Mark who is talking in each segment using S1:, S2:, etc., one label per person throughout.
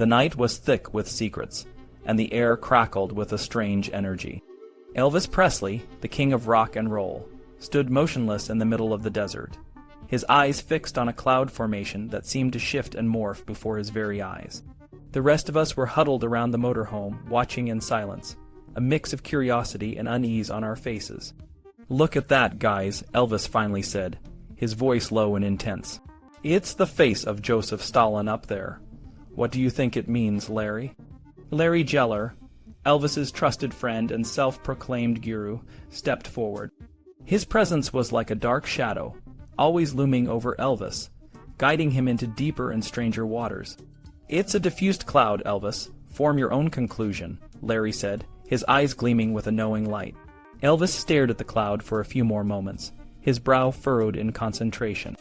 S1: The night was thick with secrets, and the air crackled with a strange energy. Elvis Presley, the king of rock and roll, stood motionless in the middle of the desert, his eyes fixed on a cloud formation that seemed to shift and morph before his very eyes. The rest of us were huddled around the motorhome, watching in silence, a mix of curiosity and unease on our faces. "Look at that, guys," Elvis finally said, his voice low and intense. "It's the face of Joseph Stalin up there. What do you think it means, Larry?" Larry Geller, Elvis's trusted friend and self-proclaimed guru, stepped forward. His presence was like a dark shadow, always looming over Elvis, guiding him into deeper and stranger waters. "It's a diffused cloud, Elvis. Form your own conclusion," Larry said, his eyes gleaming with a knowing light. Elvis stared at the cloud for a few more moments, his brow furrowed in concentration.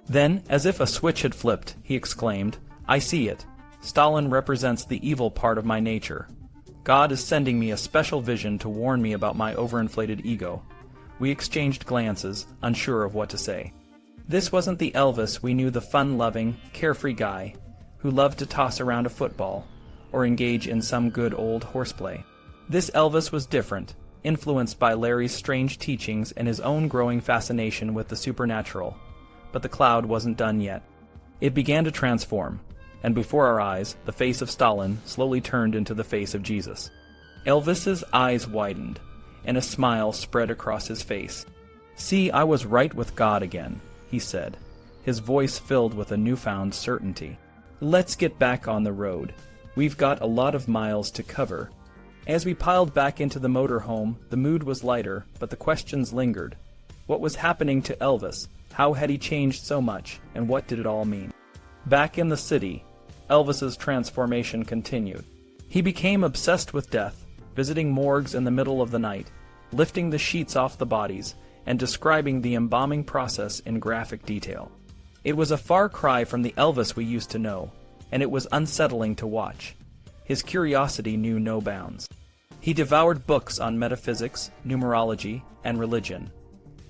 S1: Then, as if a switch had flipped, he exclaimed, "I see it. Stalin represents the evil part of my nature. God is sending me a special vision to warn me about my overinflated ego." We exchanged glances, unsure of what to say. This wasn't the Elvis we knew, the fun-loving, carefree guy who loved to toss around a football or engage in some good old horseplay. This Elvis was different, influenced by Larry's strange teachings and his own growing fascination with the supernatural. But the cloud wasn't done yet. It began to transform, and before our eyes, the face of Stalin slowly turned into the face of Jesus. Elvis's eyes widened, and a smile spread across his face. "See, I was right with God again," he said, his voice filled with a newfound certainty. "Let's get back on the road. We've got a lot of miles to cover." As we piled back into the motorhome, the mood was lighter, but the questions lingered. What was happening to Elvis? How had he changed so much, and what did it all mean? Back in the city, Elvis's transformation continued. He became obsessed with death, visiting morgues in the middle of the night, lifting the sheets off the bodies, and describing the embalming process in graphic detail. It was a far cry from the Elvis we used to know, and it was unsettling to watch. His curiosity knew no bounds. He devoured books on metaphysics, numerology, and religion,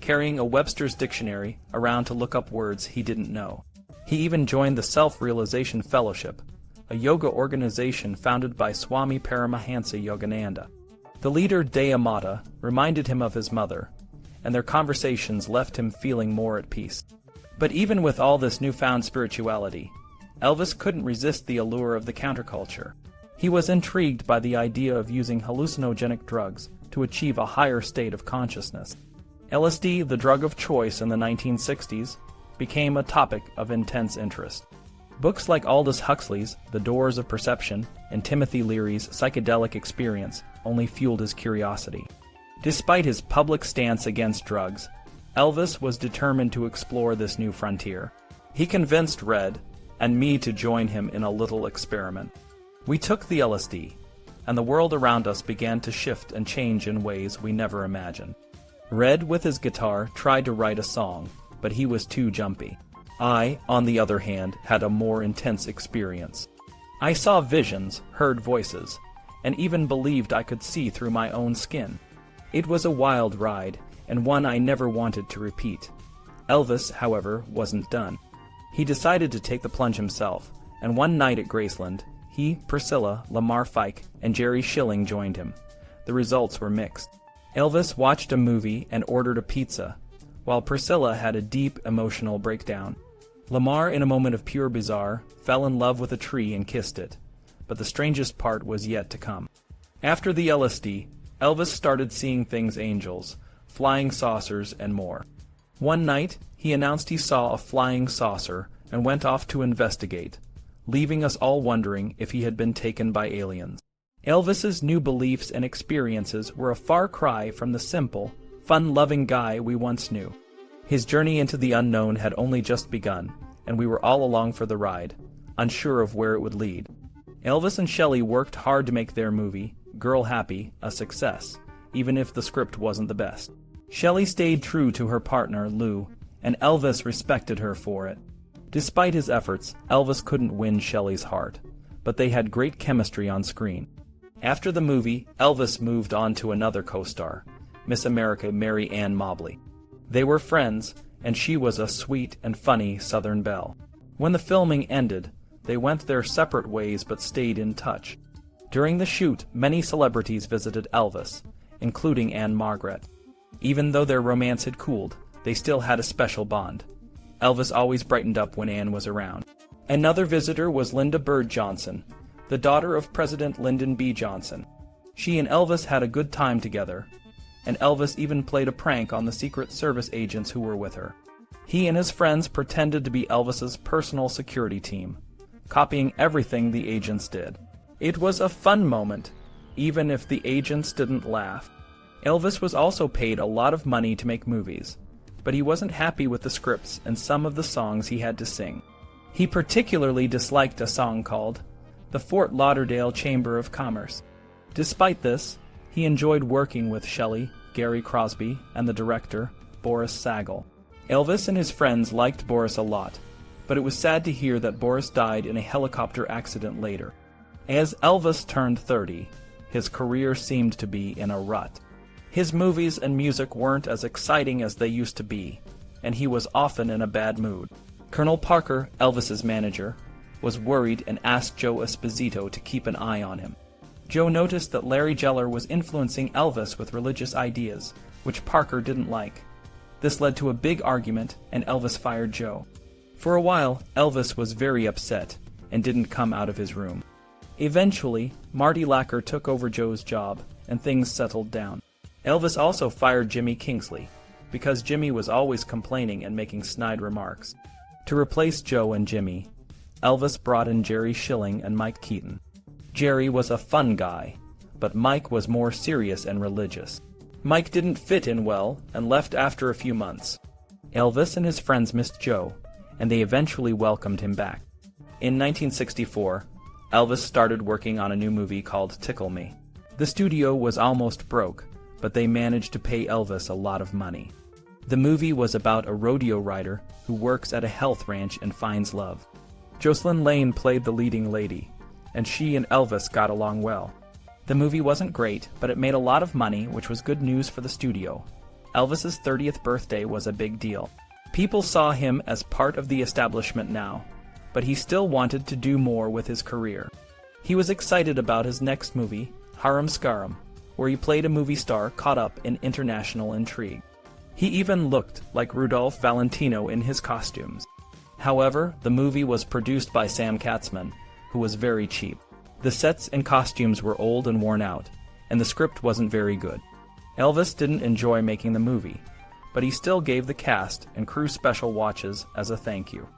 S1: carrying a Webster's dictionary around to look up words he didn't know. He even joined the Self-Realization Fellowship, a yoga organization founded by Swami Paramahansa Yogananda. The leader Dayamata reminded him of his mother, and their conversations left him feeling more at peace. But even with all this newfound spirituality, Elvis couldn't resist the allure of the counterculture. He was intrigued by the idea of using hallucinogenic drugs to achieve a higher state of consciousness. LSD, the drug of choice in the 1960s, became a topic of intense interest. Books like Aldous Huxley's The Doors of Perception and Timothy Leary's Psychedelic Experience only fueled his curiosity. Despite his public stance against drugs, Elvis was determined to explore this new frontier. He convinced Red and me to join him in a little experiment. We took the LSD, and the world around us began to shift and change in ways we never imagined. Red, with his guitar, tried to write a song, but he was too jumpy. I, on the other hand, had a more intense experience. I saw visions, heard voices, and even believed I could see through my own skin. It was a wild ride, and one I never wanted to repeat. Elvis, however, wasn't done. He decided to take the plunge himself, and one night at Graceland, he, Priscilla, Lamar Fike, and Jerry Schilling joined him. The results were mixed. Elvis watched a movie and ordered a pizza, while Priscilla had a deep emotional breakdown. Lamar, in a moment of pure bizarre, fell in love with a tree and kissed it, but the strangest part was yet to come. After the LSD, Elvis started seeing things, angels, flying saucers, and more. One night, he announced he saw a flying saucer and went off to investigate, leaving us all wondering if he had been taken by aliens. Elvis's new beliefs and experiences were a far cry from the simple, fun-loving guy we once knew. His journey into the unknown had only just begun, and we were all along for the ride, unsure of where it would lead. Elvis and Shelley worked hard to make their movie, Girl Happy, a success, even if the script wasn't the best. Shelley stayed true to her partner, Lou, and Elvis respected her for it. Despite his efforts, Elvis couldn't win Shelley's heart, but they had great chemistry on screen. After the movie, Elvis moved on to another co-star, Miss America Mary Ann Mobley. They were friends, and she was a sweet and funny Southern belle. When the filming ended, They went their separate ways but stayed in touch. During the shoot, many celebrities visited Elvis, including Anne Margaret. Even though their romance had cooled, they still had a special bond. Elvis always brightened up when Anne was around. Another visitor was Linda Bird Johnson, the daughter of President Lyndon B. Johnson. She and Elvis had a good time together, and Elvis even played a prank on the Secret Service agents who were with her. He and his friends pretended to be Elvis's personal security team, copying everything the agents did. It was a fun moment, even if the agents didn't laugh. Elvis was also paid a lot of money to make movies, but he wasn't happy with the scripts and some of the songs he had to sing. He particularly disliked a song called the Fort Lauderdale Chamber of Commerce. Despite this, he enjoyed working with Shelley, Gary Crosby, and the director, Boris Sagal. Elvis and his friends liked Boris a lot, but it was sad to hear that Boris died in a helicopter accident later. As Elvis turned 30, his career seemed to be in a rut. His movies and music weren't as exciting as they used to be, and he was often in a bad mood. Colonel Parker, Elvis's manager, was worried and asked Joe Esposito to keep an eye on him. Joe noticed that Larry Geller was influencing Elvis with religious ideas, which Parker didn't like. This led to a big argument, and Elvis fired Joe. For a while, Elvis was very upset and didn't come out of his room. Eventually, Marty Lacker took over Joe's job, and things settled down. Elvis also fired Jimmy Kingsley, because Jimmy was always complaining and making snide remarks. To replace Joe and Jimmy, Elvis brought in Jerry Schilling and Mike Keaton. Jerry was a fun guy, but Mike was more serious and religious. Mike didn't fit in well and left after a few months. Elvis and his friends missed Joe, and they eventually welcomed him back. In 1964, Elvis started working on a new movie called Tickle Me. The studio was almost broke, but they managed to pay Elvis a lot of money. The movie was about a rodeo rider who works at a health ranch and finds love. Jocelyn Lane played the leading lady, and she and Elvis got along well. The movie wasn't great, but it made a lot of money, which was good news for the studio. Elvis's 30th birthday was a big deal. People saw him as part of the establishment now, but he still wanted to do more with his career. He was excited about his next movie, Harum Scarum, where he played a movie star caught up in international intrigue. He even looked like Rudolph Valentino in his costumes. However, the movie was produced by Sam Katzman, who was very cheap. The sets and costumes were old and worn out, and the script wasn't very good. Elvis didn't enjoy making the movie, but he still gave the cast and crew special watches as a thank you.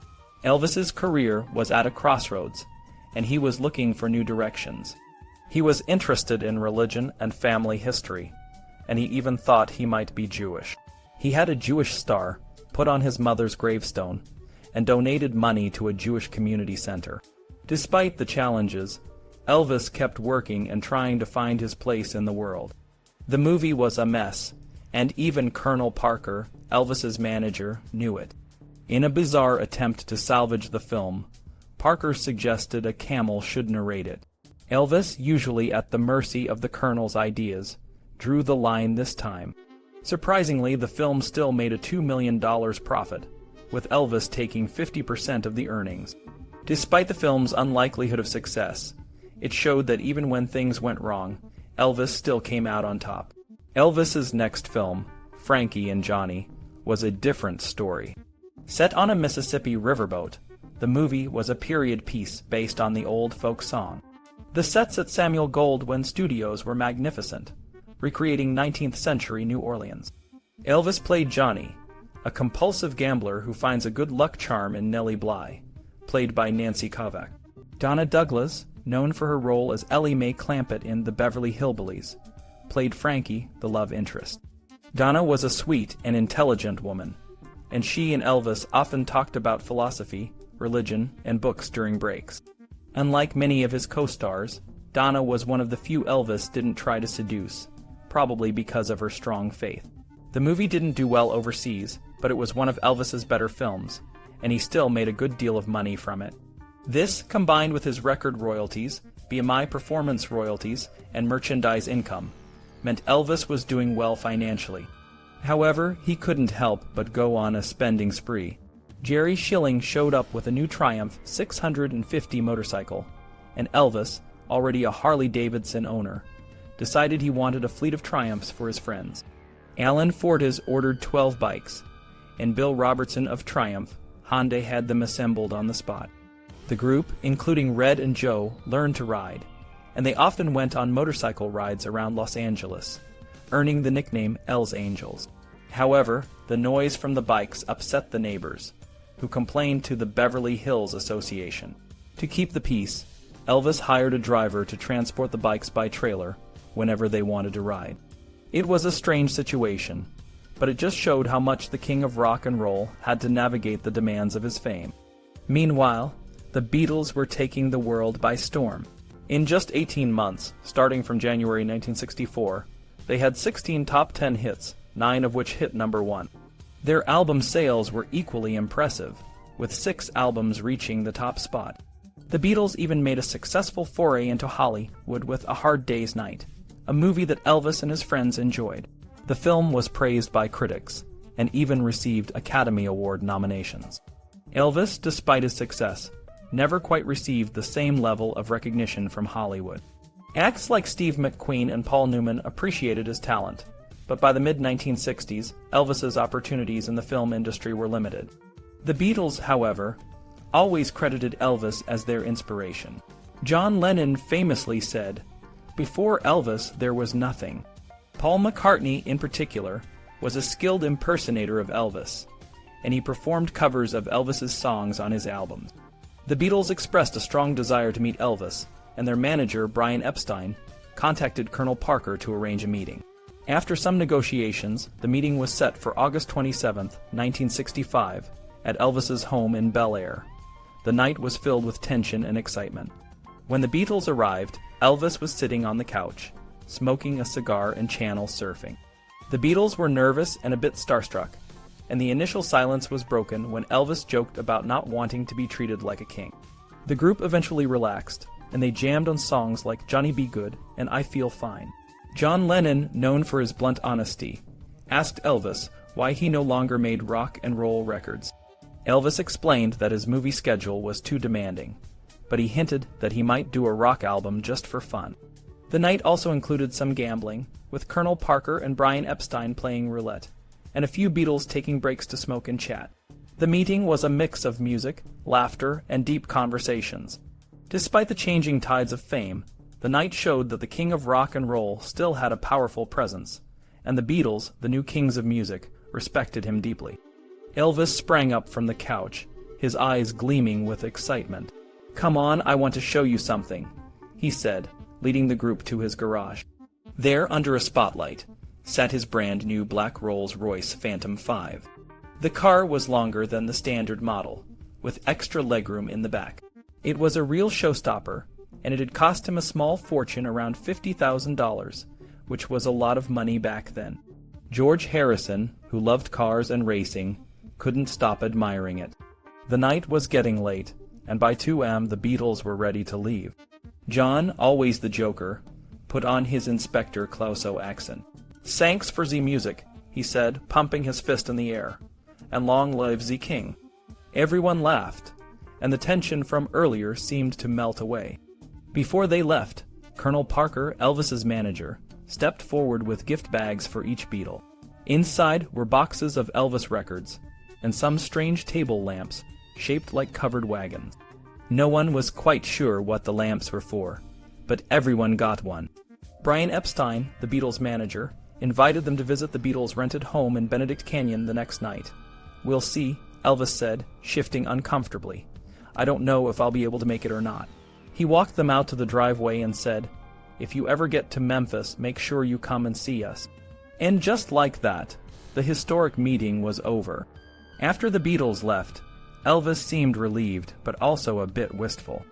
S1: Elvis's career was at a crossroads, and he was looking for new directions. He was interested in religion and family history, and he even thought he might be Jewish. He had a Jewish star put on his mother's gravestone and donated money to a Jewish community center. Despite the challenges, Elvis kept working and trying to find his place in the world. The movie was a mess, and even Colonel Parker, Elvis's manager, knew it. In a bizarre attempt to salvage the film, Parker suggested a camel should narrate it. Elvis, usually at the mercy of the Colonel's ideas, drew the line this time. Surprisingly, the film still made a $2 million profit, with Elvis taking 50% of the earnings. Despite the film's unlikelihood of success, it showed that even when things went wrong, Elvis still came out on top. Elvis's next film, Frankie and Johnny, was a different story. Set on a Mississippi riverboat, the movie was a period piece based on the old folk song. The sets at Samuel Goldwyn Studios were magnificent, recreating 19th century New Orleans. Elvis played Johnny, a compulsive gambler who finds a good luck charm in Nellie Bly, played by Nancy Kovac. Donna Douglas, known for her role as Ellie Mae Clampett in The Beverly Hillbillies, played Frankie, the love interest. Donna was a sweet and intelligent woman, and she and Elvis often talked about philosophy, religion, and books during breaks. Unlike many of his co-stars, Donna was one of the few Elvis didn't try to seduce, probably because of her strong faith. The movie didn't do well overseas, but it was one of Elvis's better films, and he still made a good deal of money from it. This, combined with his record royalties, BMI performance royalties, and merchandise income, meant Elvis was doing well financially. However, he couldn't help but go on a spending spree. Jerry Schilling showed up with a new Triumph 650 motorcycle, and Elvis, already a Harley-Davidson owner, decided he wanted a fleet of Triumphs for his friends. Alan Fortes ordered 12 bikes, and Bill Robertson of Triumph Hyundai had them assembled on the spot. The group, including Red and Joe, learned to ride, and they often went on motorcycle rides around Los Angeles, earning the nickname Hells Angels. However, the noise from the bikes upset the neighbors, who complained to the Beverly Hills Association. To keep the peace, Elvis hired a driver to transport the bikes by trailer whenever they wanted to ride. It was a strange situation, but it just showed how much the king of rock and roll had to navigate the demands of his fame. Meanwhile, the Beatles were taking the world by storm. In just 18 months, starting from January 1964, they had 16 top 10 hits, 9 of which hit number 1. Their album sales were equally impressive, with 6 albums reaching the top spot. The Beatles even made a successful foray into Hollywood with A Hard Day's Night, a movie that Elvis and his friends enjoyed. The film was praised by critics, and even received Academy Award nominations. Elvis, despite his success, never quite received the same level of recognition from Hollywood. Acts like Steve McQueen and Paul Newman appreciated his talent, but by the mid-1960s, Elvis's opportunities in the film industry were limited. The Beatles, however, always credited Elvis as their inspiration. John Lennon famously said, "Before Elvis, there was nothing." Paul McCartney, in particular, was a skilled impersonator of Elvis, and he performed covers of Elvis's songs on his albums. The Beatles expressed a strong desire to meet Elvis, and their manager, Brian Epstein, contacted Colonel Parker to arrange a meeting. After some negotiations, the meeting was set for August 27, 1965, at Elvis's home in Bel Air. The night was filled with tension and excitement. When the Beatles arrived, Elvis was sitting on the couch, smoking a cigar and channel surfing. The Beatles were nervous and a bit starstruck, and the initial silence was broken when Elvis joked about not wanting to be treated like a king. The group eventually relaxed, and they jammed on songs like Johnny B. Good and I Feel Fine. John Lennon, known for his blunt honesty, asked Elvis why he no longer made rock and roll records. Elvis explained that his movie schedule was too demanding, but he hinted that he might do a rock album just for fun. The night also included some gambling, with Colonel Parker and Brian Epstein playing roulette, and a few Beatles taking breaks to smoke and chat. The meeting was a mix of music, laughter, and deep conversations. Despite the changing tides of fame, the night showed that the king of rock and roll still had a powerful presence, and the Beatles, the new kings of music, respected him deeply. Elvis sprang up from the couch, his eyes gleaming with excitement. "Come on, I want to show you something," he said, leading the group to his garage. There, under a spotlight, sat his brand-new black Rolls-Royce Phantom 5. The car was longer than the standard model, with extra legroom in the back. It was a real showstopper, and it had cost him a small fortune, around $50,000, which was a lot of money back then. George Harrison, who loved cars and racing, couldn't stop admiring it. The night was getting late, and by 2 a.m. the Beatles were ready to leave. John, always the joker, put on his Inspector Clouseau accent. "Thanks for the music," he said, pumping his fist in the air, "and long live the king." Everyone laughed, and the tension from earlier seemed to melt away. Before they left, Colonel Parker, Elvis's manager, stepped forward with gift bags for each Beatle. Inside were boxes of Elvis records, and some strange table lamps shaped like covered wagons. No one was quite sure what the lamps were for, but everyone got one. Brian Epstein, the Beatles' manager, invited them to visit the Beatles' rented home in Benedict Canyon the next night. "We'll see," Elvis said, shifting uncomfortably. "I don't know if I'll be able to make it or not." He walked them out to the driveway and said, "If you ever get to Memphis, make sure you come and see us." And just like that, the historic meeting was over. After the Beatles left, Elvis seemed relieved, but also a bit wistful.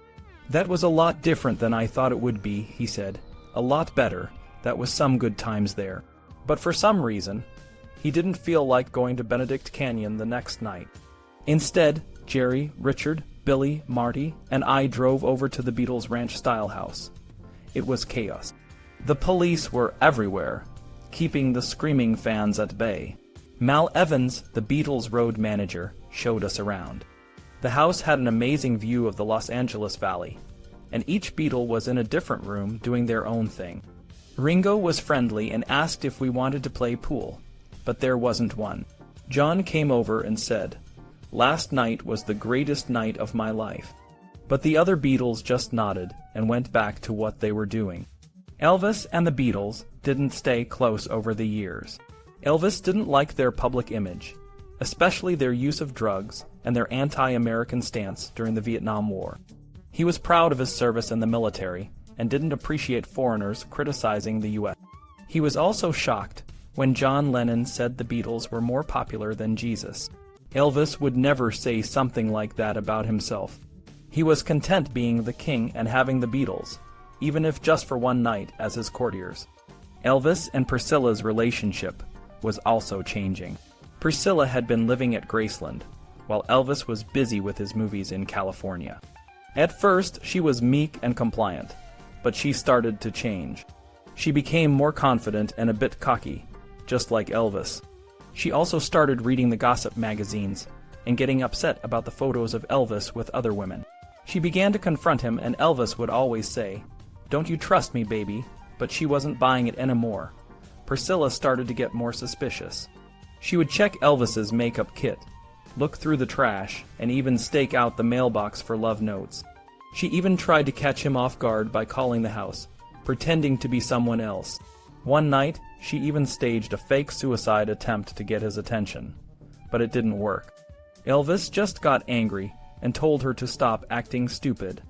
S1: "That was a lot different than I thought it would be," he said. "A lot better. That was some good times there." But for some reason, he didn't feel like going to Benedict Canyon the next night. Instead, Jerry, Richard, Billy, Marty, and I drove over to the Beatles' ranch-style house. It was chaos. The police were everywhere, keeping the screaming fans at bay. Mal Evans, the Beatles' road manager, showed us around. The house had an amazing view of the Los Angeles Valley, and each Beatle was in a different room doing their own thing. Ringo was friendly and asked if we wanted to play pool, but there wasn't one. John came over and said, "Last night was the greatest night of my life." But the other Beatles just nodded and went back to what they were doing. Elvis and the Beatles didn't stay close over the years. Elvis didn't like their public image, especially their use of drugs and their anti-American stance during the Vietnam War. He was proud of his service in the military and didn't appreciate foreigners criticizing the U.S. He was also shocked when John Lennon said the Beatles were more popular than Jesus. Elvis would never say something like that about himself. He was content being the king and having the Beatles, even if just for one night, as his courtiers. Elvis and Priscilla's relationship was also changing. Priscilla had been living at Graceland, while Elvis was busy with his movies in California. At first, she was meek and compliant, but she started to change. She became more confident and a bit cocky, just like Elvis. She also started reading the gossip magazines and getting upset about the photos of Elvis with other women. She began to confront him, and Elvis would always say, "Don't you trust me, baby?" But she wasn't buying it anymore. Priscilla started to get more suspicious. She would check Elvis's makeup kit, look through the trash, and even stake out the mailbox for love notes. She even tried to catch him off guard by calling the house, pretending to be someone else. One night, she even staged a fake suicide attempt to get his attention. But it didn't work. Elvis just got angry and told her to stop acting stupid.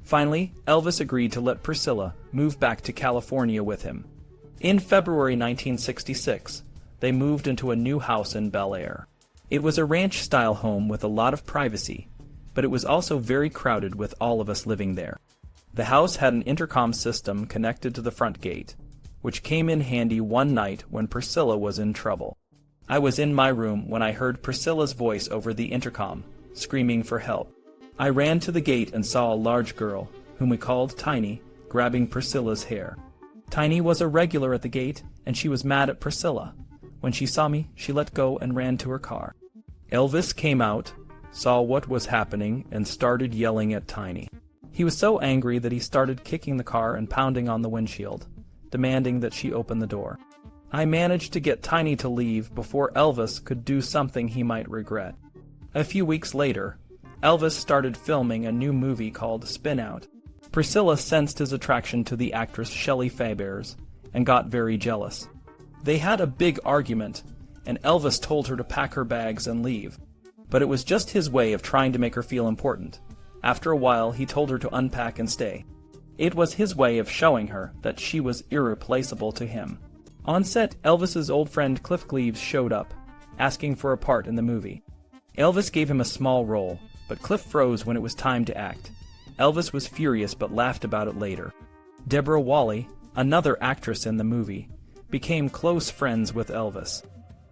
S1: Finally, Elvis agreed to let Priscilla move back to California with him. In February 1966, they moved into a new house in Bel Air. It was a ranch-style home with a lot of privacy, but it was also very crowded with all of us living there. The house had an intercom system connected to the front gate, which came in handy one night when Priscilla was in trouble. I was in my room when I heard Priscilla's voice over the intercom, screaming for help. I ran to the gate and saw a large girl, whom we called Tiny, grabbing Priscilla's hair. Tiny was a regular at the gate, and she was mad at Priscilla. When she saw me, she let go and ran to her car. Elvis came out, saw what was happening, and started yelling at Tiny. He was so angry that he started kicking the car and pounding on the windshield, demanding that she open the door. I managed to get Tiny to leave before Elvis could do something he might regret. A few weeks later, Elvis started filming a new movie called Spin Out. Priscilla sensed his attraction to the actress Shelley Fabares and got very jealous. They had a big argument, and Elvis told her to pack her bags and leave. But it was just his way of trying to make her feel important. After a while, he told her to unpack and stay. It was his way of showing her that she was irreplaceable to him. On set, Elvis's old friend Cliff Cleaves showed up, asking for a part in the movie. Elvis gave him a small role, but Cliff froze when it was time to act. Elvis was furious but laughed about it later. Deborah Wally, another actress in the movie, became close friends with Elvis.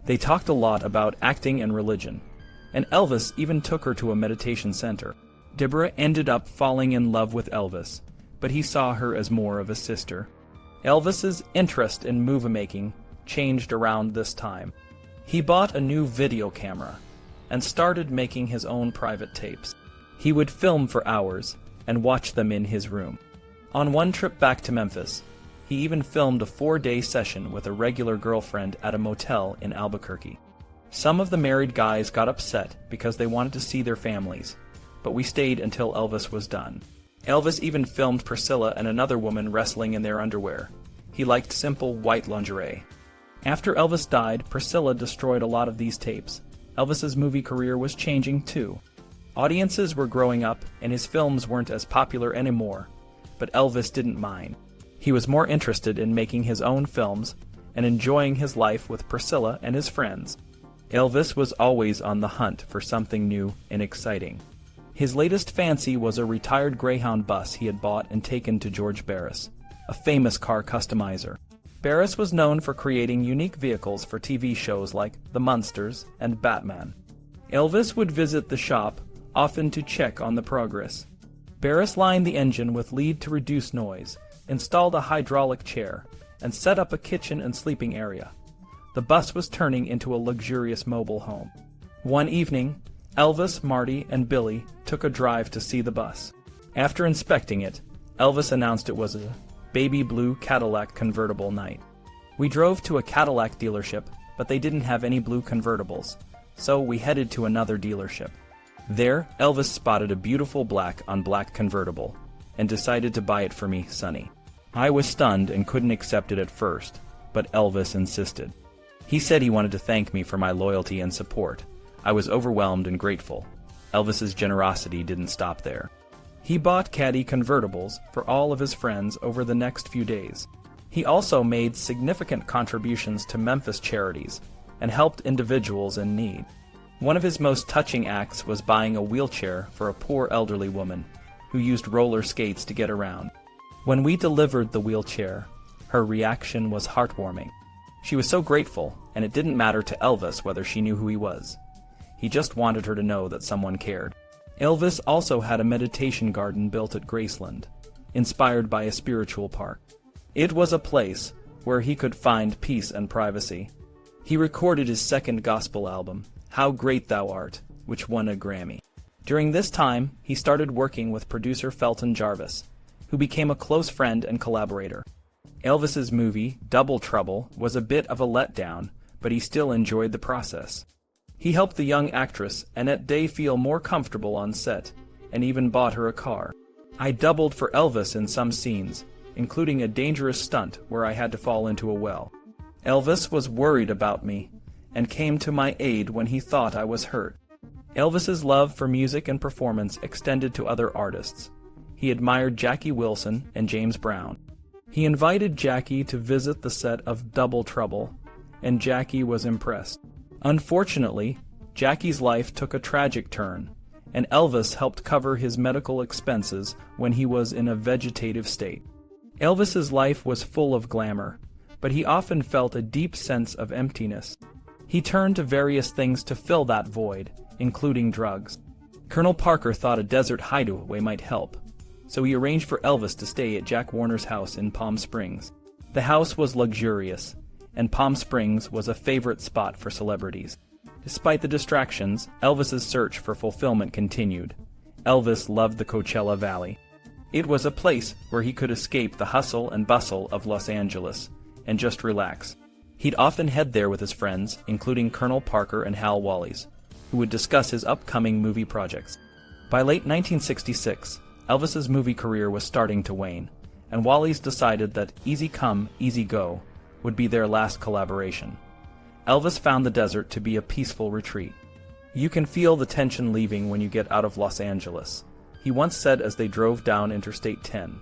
S1: They talked a lot about acting and religion, and Elvis even took her to a meditation center. Deborah ended up falling in love with Elvis, but he saw her as more of a sister. Elvis's interest in movie-making changed around this time. He bought a new video camera and started making his own private tapes. He would film for hours and watch them in his room. On one trip back to Memphis, he even filmed a 4-day session with a regular girlfriend at a motel in Albuquerque. Some of the married guys got upset because they wanted to see their families, but we stayed until Elvis was done. Elvis even filmed Priscilla and another woman wrestling in their underwear. He liked simple white lingerie. After Elvis died, Priscilla destroyed a lot of these tapes. Elvis's movie career was changing too. Audiences were growing up, and his films weren't as popular anymore, but Elvis didn't mind. He was more interested in making his own films and enjoying his life with Priscilla and his friends. Elvis was always on the hunt for something new and exciting. His latest fancy was a retired Greyhound bus he had bought and taken to George Barris, a famous car customizer. Barris was known for creating unique vehicles for TV shows like The Munsters and Batman. Elvis would visit the shop, often to check on the progress. Barris lined the engine with lead to reduce noise, installed a hydraulic chair, and set up a kitchen and sleeping area. The bus was turning into a luxurious mobile home. One evening, Elvis, Marty, and Billy took a drive to see the bus. After inspecting it, Elvis announced it was a baby blue Cadillac convertible night. We drove to a Cadillac dealership, but they didn't have any blue convertibles, so we headed to another dealership. There, Elvis spotted a beautiful black on black convertible and decided to buy it for me, Sonny. I was stunned and couldn't accept it at first, but Elvis insisted. He said he wanted to thank me for my loyalty and support. I was overwhelmed and grateful. Elvis's generosity didn't stop there. He bought Caddy convertibles for all of his friends over the next few days. He also made significant contributions to Memphis charities and helped individuals in need. One of his most touching acts was buying a wheelchair for a poor elderly woman who used roller skates to get around. When we delivered the wheelchair, her reaction was heartwarming. She was so grateful, and it didn't matter to Elvis whether she knew who he was. He just wanted her to know that someone cared. Elvis also had a meditation garden built at Graceland, inspired by a spiritual park. It was a place where he could find peace and privacy. He recorded his second gospel album, How Great Thou Art, which won a Grammy. During this time, he started working with producer Felton Jarvis, who became a close friend and collaborator. Elvis's movie, Double Trouble, was a bit of a letdown, but he still enjoyed the process. He helped the young actress Annette Day feel more comfortable on set, and even bought her a car. I doubled for Elvis in some scenes, including a dangerous stunt where I had to fall into a well. Elvis was worried about me, and came to my aid when he thought I was hurt. Elvis's love for music and performance extended to other artists. He admired Jackie Wilson and James Brown. He invited Jackie to visit the set of Double Trouble, and Jackie was impressed. Unfortunately, Jackie's life took a tragic turn, and Elvis helped cover his medical expenses when he was in a vegetative state. Elvis's life was full of glamour, but he often felt a deep sense of emptiness. He turned to various things to fill that void, including drugs. Colonel Parker thought a desert hideaway might help, so he arranged for Elvis to stay at Jack Warner's house in Palm Springs. The house was luxurious, and Palm Springs was a favorite spot for celebrities. Despite the distractions, Elvis's search for fulfillment continued. Elvis loved the Coachella Valley. It was a place where he could escape the hustle and bustle of Los Angeles and just relax. He'd often head there with his friends, including Colonel Parker and Hal Wallis, who would discuss his upcoming movie projects. By late 1966, Elvis's movie career was starting to wane, and Wallis decided that Easy Come, Easy Go would be their last collaboration. Elvis found the desert to be a peaceful retreat. You can feel the tension leaving when you get out of Los Angeles, he once said as they drove down Interstate 10.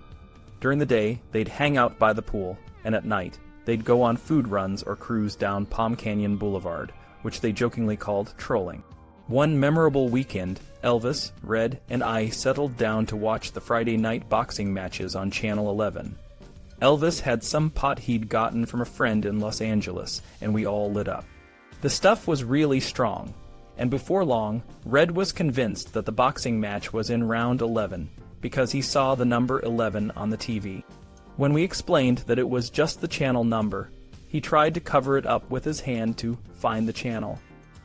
S1: During the day, they'd hang out by the pool, and at night, they'd go on food runs or cruise down Palm Canyon Boulevard, which they jokingly called trolling. One memorable weekend, Elvis, Red, and I settled down to watch the Friday night boxing matches on Channel 11. Elvis had some pot he'd gotten from a friend in Los Angeles, and we all lit up. The stuff was really strong, and before long, Red was convinced that the boxing match was in round 11 because he saw the number 11 on the TV. When we explained that it was just the channel number, he tried to cover it up with his hand to find the channel.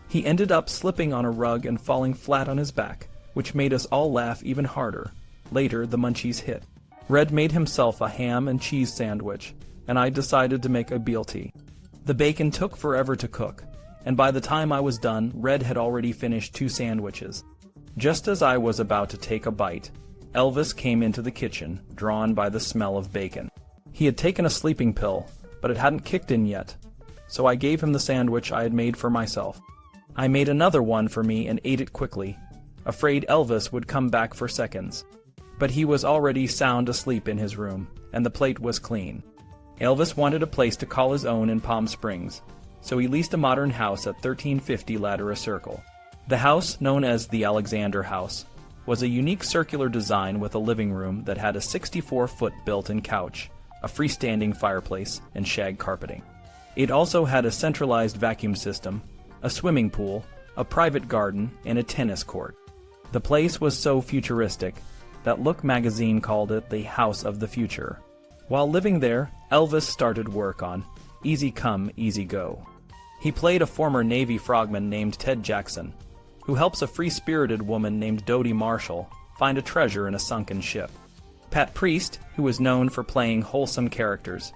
S1: He ended up slipping on a rug and falling flat on his back, which made us all laugh even harder. Later, the munchies hit. Red made himself a ham and cheese sandwich, and I decided to make a BLT. The bacon took forever to cook, and by the time I was done, Red had already finished 2 sandwiches. Just as I was about to take a bite, Elvis came into the kitchen, drawn by the smell of bacon. He had taken a sleeping pill, but it hadn't kicked in yet, so I gave him the sandwich I had made for myself. I made another one for me and ate it quickly, afraid Elvis would come back for seconds. But he was already sound asleep in his room, and the plate was clean. Elvis wanted a place to call his own in Palm Springs, so he leased a modern house at 1350 Ladera Circle. The house, known as the Alexander House, was a unique circular design with a living room that had a 64-foot built-in couch, a freestanding fireplace, and shag carpeting. It also had a centralized vacuum system, a swimming pool, a private garden, and a tennis court. The place was so futuristic that Look magazine called it the House of the Future. While living there, Elvis started work on Easy Come, Easy Go. He played a former Navy frogman named Ted Jackson, who helps a free-spirited woman named Dodie Marshall find a treasure in a sunken ship. Pat Priest, who was known for playing wholesome characters,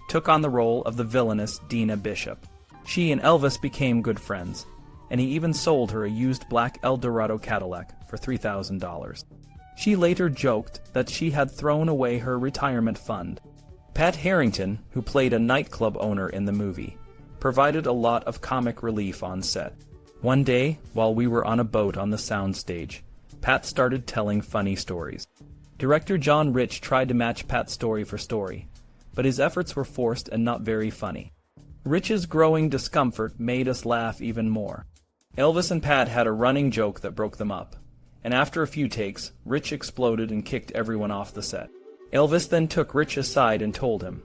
S1: took on the role of the villainous Dina Bishop. She and Elvis became good friends, and he even sold her a used black Eldorado Cadillac for $3,000. She later joked that she had thrown away her retirement fund. Pat Harrington, who played a nightclub owner in the movie, provided a lot of comic relief on set. One day, while we were on a boat on the soundstage, Pat started telling funny stories. Director John Rich tried to match Pat's story for story, but his efforts were forced and not very funny. Rich's growing discomfort made us laugh even more. Elvis and Pat had a running joke that broke them up, and after a few takes, Rich exploded and kicked everyone off the set. Elvis then took Rich aside and told him,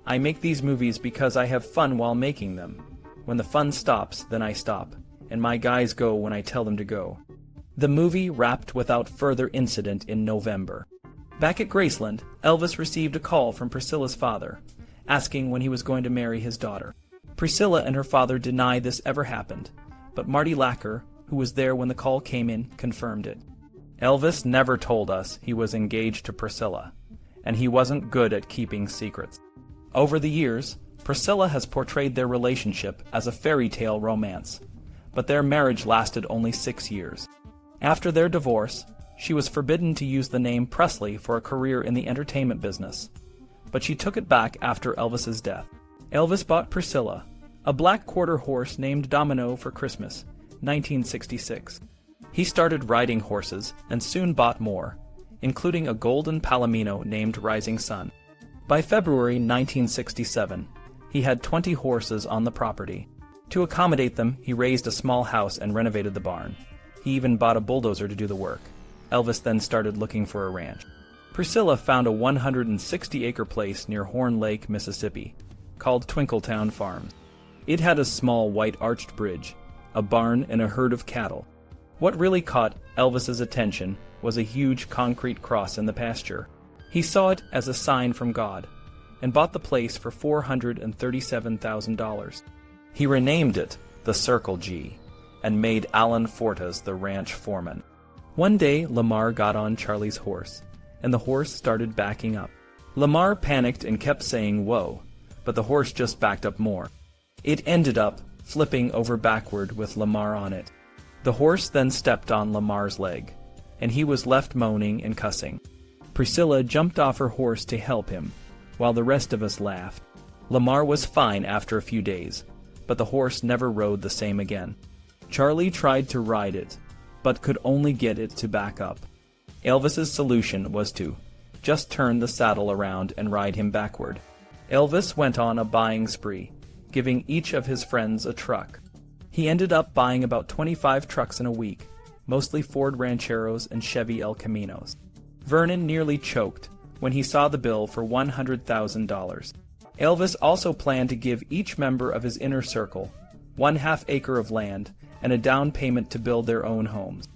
S1: "I make these movies because I have fun while making them. When the fun stops, then I stop, and my guys go when I tell them to go." The movie wrapped without further incident in November. Back at Graceland, Elvis received a call from Priscilla's father, asking when he was going to marry his daughter. Priscilla and her father deny this ever happened, but Marty Lacker, who was there when the call came in, confirmed it. Elvis never told us he was engaged to Priscilla, and he wasn't good at keeping secrets. Over the years, Priscilla has portrayed their relationship as a fairy tale romance, but their marriage lasted only 6 years. After their divorce, she was forbidden to use the name Presley for a career in the entertainment business, but she took it back after Elvis's death. Elvis bought Priscilla a black quarter horse named Domino for Christmas, 1966. He started riding horses and soon bought more, including a golden palomino named Rising Sun. By February 1967, he had 20 horses on the property. To accommodate them, he raised a small house and renovated the barn. He even bought a bulldozer to do the work. Elvis then started looking for a ranch. Priscilla found a 160-acre place near Horn Lake, Mississippi, called Twinkletown Farms. It had a small white arched bridge, a barn, and a herd of cattle. What really caught Elvis's attention was a huge concrete cross in the pasture. He saw it as a sign from God, and bought the place for $437,000. He renamed it the Circle G, and made Alan Fortas the ranch foreman. One day, Lamar got on Charlie's horse, and the horse started backing up. Lamar panicked and kept saying, "Whoa," but the horse just backed up more. It ended up flipping over backward with Lamar on it. The horse then stepped on Lamar's leg, and he was left moaning and cussing. Priscilla jumped off her horse to help him, while the rest of us laughed. Lamar was fine after a few days, but the horse never rode the same again. Charlie tried to ride it, but could only get it to back up. Elvis's solution was to just turn the saddle around and ride him backward. Elvis went on a buying spree, giving each of his friends a truck. He ended up buying about 25 trucks in a week, mostly Ford Rancheros and Chevy El Caminos. Vernon nearly choked when he saw the bill for $100,000. Elvis also planned to give each member of his inner circle 1/2 acre of land and a down payment to build their own homes.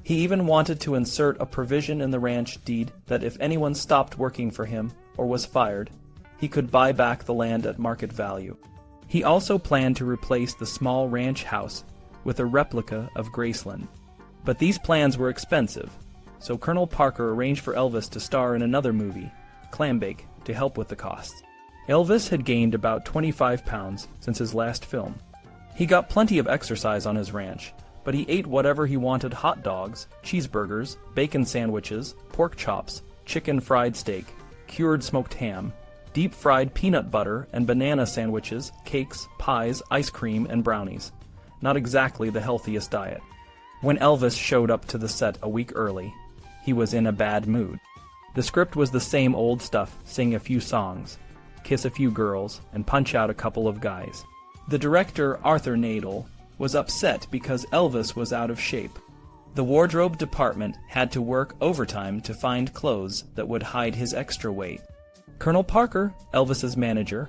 S1: He even wanted to insert a provision in the ranch deed that if anyone stopped working for him or was fired, he could buy back the land at market value. He also planned to replace the small ranch house with a replica of Graceland. But these plans were expensive, so Colonel Parker arranged for Elvis to star in another movie, Clambake, to help with the costs. Elvis had gained about 25 pounds since his last film. He got plenty of exercise on his ranch, but he ate whatever he wanted: hot dogs, cheeseburgers, bacon sandwiches, pork chops, chicken fried steak, cured smoked ham, deep-fried peanut butter and banana sandwiches, cakes, pies, ice cream, and brownies. Not exactly the healthiest diet. When Elvis showed up to the set a week early, he was in a bad mood. The script was the same old stuff: sing a few songs, kiss a few girls, and punch out a couple of guys. The director, Arthur Nadel, was upset because Elvis was out of shape. The wardrobe department had to work overtime to find clothes that would hide his extra weight. Colonel Parker, Elvis's manager,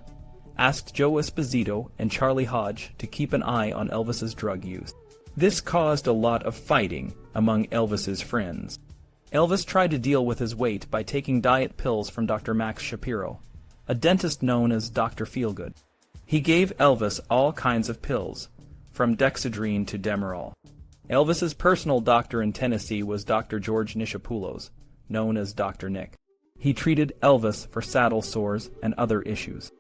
S1: asked Joe Esposito and Charlie Hodge to keep an eye on Elvis's drug use. This caused a lot of fighting among Elvis's friends. Elvis tried to deal with his weight by taking diet pills from Dr. Max Shapiro, a dentist known as Dr. Feelgood. He gave Elvis all kinds of pills, from Dexedrine to Demerol. Elvis's personal doctor in Tennessee was Dr. George Nishapoulos, known as Dr. Nick. He treated Elvis for saddle sores and other issues.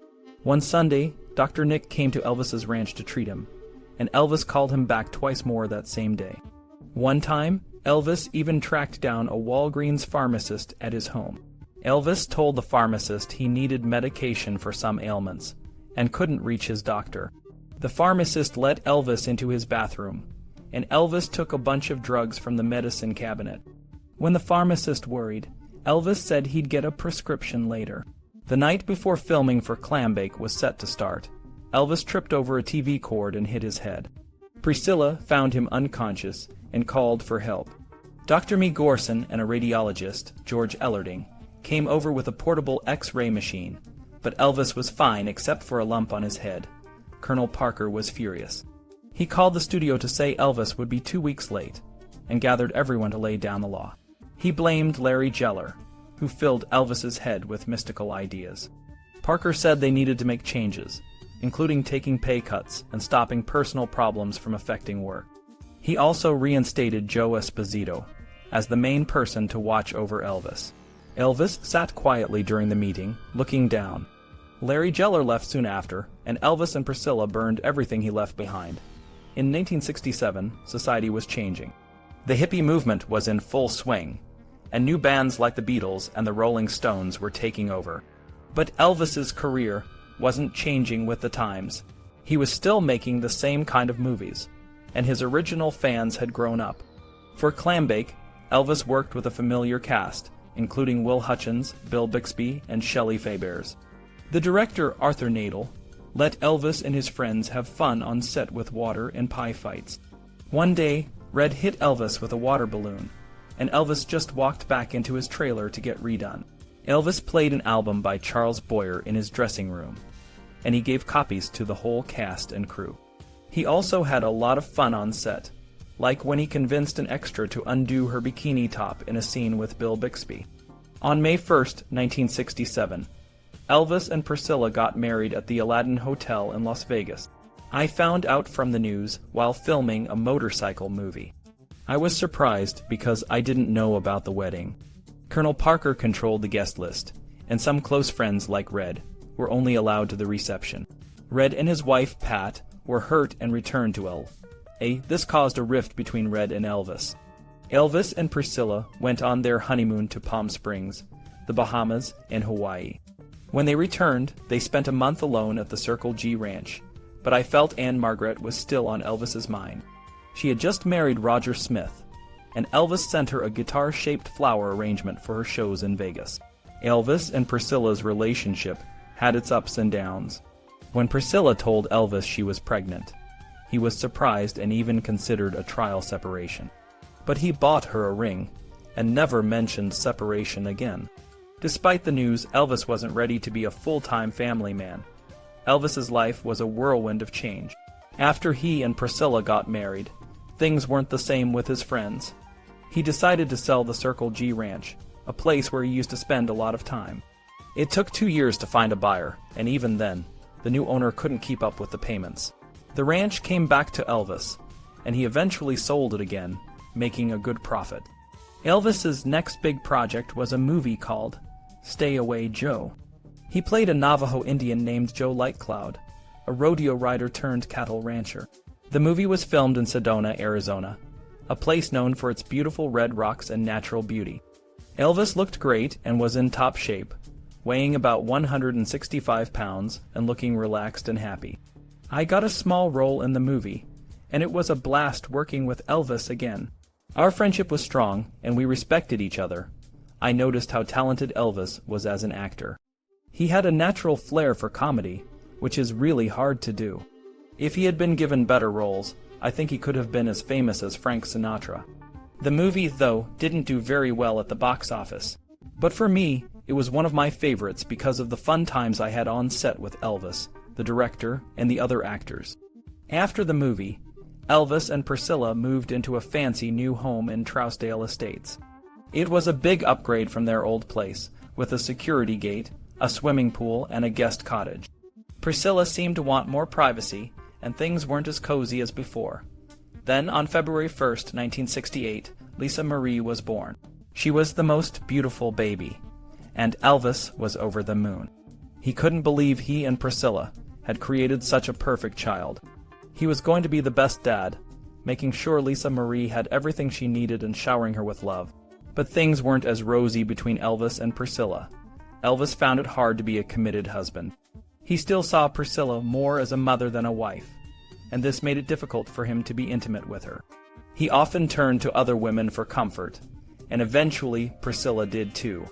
S1: One Sunday, Dr. Nick came to Elvis's ranch to treat him, and Elvis called him back twice more that same day. One time, Elvis even tracked down a Walgreens pharmacist at his home. Elvis told the pharmacist he needed medication for some ailments, and couldn't reach his doctor. The pharmacist let Elvis into his bathroom, and Elvis took a bunch of drugs from the medicine cabinet. When the pharmacist worried, Elvis said he'd get a prescription later. The night before filming for Clambake was set to start, Elvis tripped over a TV cord and hit his head. Priscilla found him unconscious and called for help. Dr. Mee Gorson and a radiologist, George Ellerding, came over with a portable X-ray machine, but Elvis was fine except for a lump on his head. Colonel Parker was furious. He called the studio to say Elvis would be 2 weeks late, and gathered everyone to lay down the law. He blamed Larry Geller, who filled Elvis's head with mystical ideas. Parker said they needed to make changes, including taking pay cuts and stopping personal problems from affecting work. He also reinstated Joe Esposito as the main person to watch over Elvis. Elvis sat quietly during the meeting, looking down. Larry Geller left soon after, and Elvis and Priscilla burned everything he left behind. In 1967, society was changing. The hippie movement was in full swing, and new bands like the Beatles and the Rolling Stones were taking over. But Elvis's career wasn't changing with the times. He was still making the same kind of movies, and his original fans had grown up. For Clambake, Elvis worked with a familiar cast, including Will Hutchins, Bill Bixby, and Shelley Fabares. The director, Arthur Nadel, let Elvis and his friends have fun on set with water and pie fights. One day, Red hit Elvis with a water balloon, and Elvis just walked back into his trailer to get redone. Elvis played an album by Charles Boyer in his dressing room, and he gave copies to the whole cast and crew. He also had a lot of fun on set, like when he convinced an extra to undo her bikini top in a scene with Bill Bixby. On May 1st, 1967, Elvis and Priscilla got married at the Aladdin Hotel in Las Vegas. I found out from the news while filming a motorcycle movie. I was surprised because I didn't know about the wedding. Colonel Parker controlled the guest list, and some close friends like Red were only allowed to the reception. Red and his wife, Pat, were hurt and returned to L.A. This caused a rift between Red and Elvis. Elvis and Priscilla went on their honeymoon to Palm Springs, the Bahamas, and Hawaii. When they returned, they spent a month alone at the Circle G Ranch, but I felt Anne Margaret was still on Elvis's mind. She had just married Roger Smith, and Elvis sent her a guitar-shaped flower arrangement for her shows in Vegas. Elvis and Priscilla's relationship had its ups and downs. When Priscilla told Elvis she was pregnant, he was surprised and even considered a trial separation. But he bought her a ring, and never mentioned separation again. Despite the news, Elvis wasn't ready to be a full-time family man. Elvis's life was a whirlwind of change. After he and Priscilla got married, things weren't the same with his friends. He decided to sell the Circle G Ranch, a place where he used to spend a lot of time. It took 2 years to find a buyer, and even then, the new owner couldn't keep up with the payments. The ranch came back to Elvis, and he eventually sold it again, making a good profit. Elvis's next big project was a movie called Stay Away Joe. He played a Navajo Indian named Joe Lightcloud, a rodeo rider turned cattle rancher. The movie was filmed in Sedona, Arizona, a place known for its beautiful red rocks and natural beauty. Elvis looked great and was in top shape, weighing about 165 pounds and looking relaxed and happy. I got a small role in the movie, and it was a blast working with Elvis again. Our friendship was strong, and we respected each other. I noticed how talented Elvis was as an actor. He had a natural flair for comedy, which is really hard to do. If he had been given better roles, I think he could have been as famous as Frank Sinatra. The movie, though, didn't do very well at the box office. But for me, it was one of my favorites because of the fun times I had on set with Elvis, the director, and the other actors. After the movie, Elvis and Priscilla moved into a fancy new home in Trousdale Estates. It was a big upgrade from their old place, with a security gate, a swimming pool, and a guest cottage. Priscilla seemed to want more privacy, and things weren't as cozy as before. Then, on February 1st, 1968, Lisa Marie was born. She was the most beautiful baby, and Elvis was over the moon. He couldn't believe he and Priscilla had created such a perfect child. He was going to be the best dad, making sure Lisa Marie had everything she needed and showering her with love. But things weren't as rosy between Elvis and Priscilla. Elvis found it hard to be a committed husband. He still saw Priscilla more as a mother than a wife, and this made it difficult for him to be intimate with her. He often turned to other women for comfort, and eventually Priscilla did too.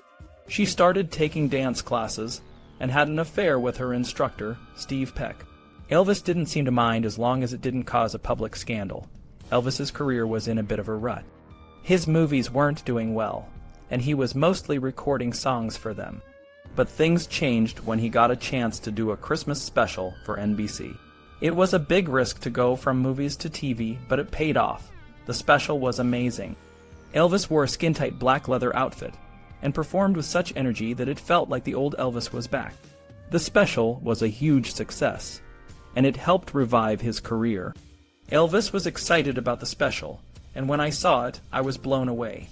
S1: She started taking dance classes and had an affair with her instructor, Steve Peck. Elvis didn't seem to mind as long as it didn't cause a public scandal. Elvis's career was in a bit of a rut. His movies weren't doing well, and he was mostly recording songs for them. But things changed when he got a chance to do a Christmas special for NBC. It was a big risk to go from movies to TV, but it paid off. The special was amazing. Elvis wore a skin-tight black leather outfit and performed with such energy that it felt like the old Elvis was back. The special was a huge success, and it helped revive his career. Elvis was excited about the special, and when I saw it, I was blown away.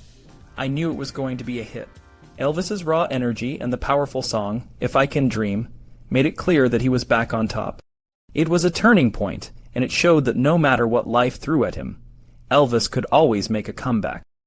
S1: I knew it was going to be a hit. Elvis's raw energy and the powerful song, If I Can Dream, made it clear that he was back on top. It was a turning point, and it showed that no matter what life threw at him, Elvis could always make a comeback.